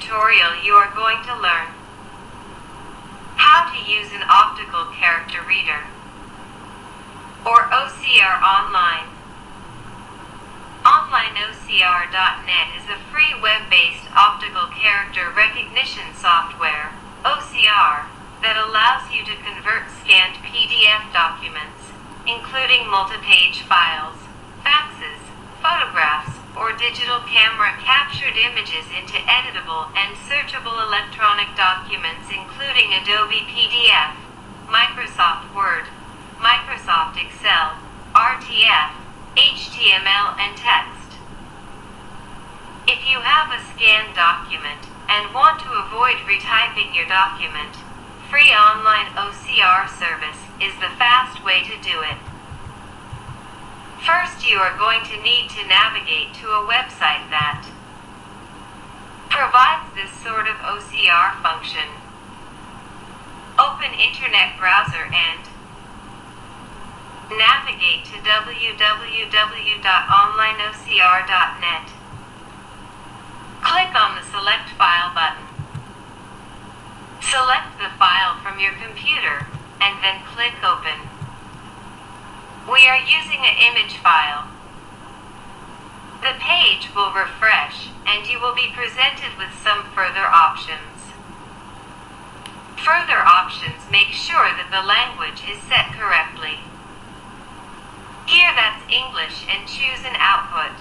tutorial you are going to learn how to use an optical character reader, or OCR online. OnlineOCR.net is a free web-based optical character recognition software, OCR, that allows you to convert scanned PDF documents, including multipage files, faxes, photographs, or digital camera-captured images into editable and searchable electronic documents including Adobe PDF, Microsoft Word, Microsoft Excel, RTF, HTML, and text. If you have a scanned document and want to avoid retyping your document, free online OCR service is the fast way to do it. First, you are going to need to navigate to a website that provides this sort of OCR function. Open Internet browser and navigate to www.onlineocr.net. Click on the Select File button. Select the file from your computer and then click Open. We are using an image file. The page will refresh and you will be presented with some further options. Further options make sure that the language is set correctly. Here that's English and choose an output.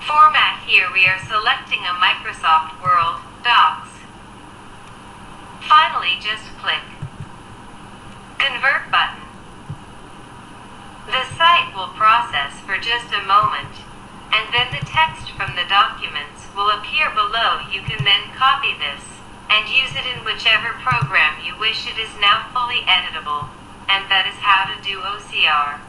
Format, here we are selecting a Microsoft Word Docs. Finally, just click Convert button. The site will process for just a moment, and then the text from the documents will appear below. You can then copy this and use it in whichever program you wish. It is now fully editable, and that is how to do OCR.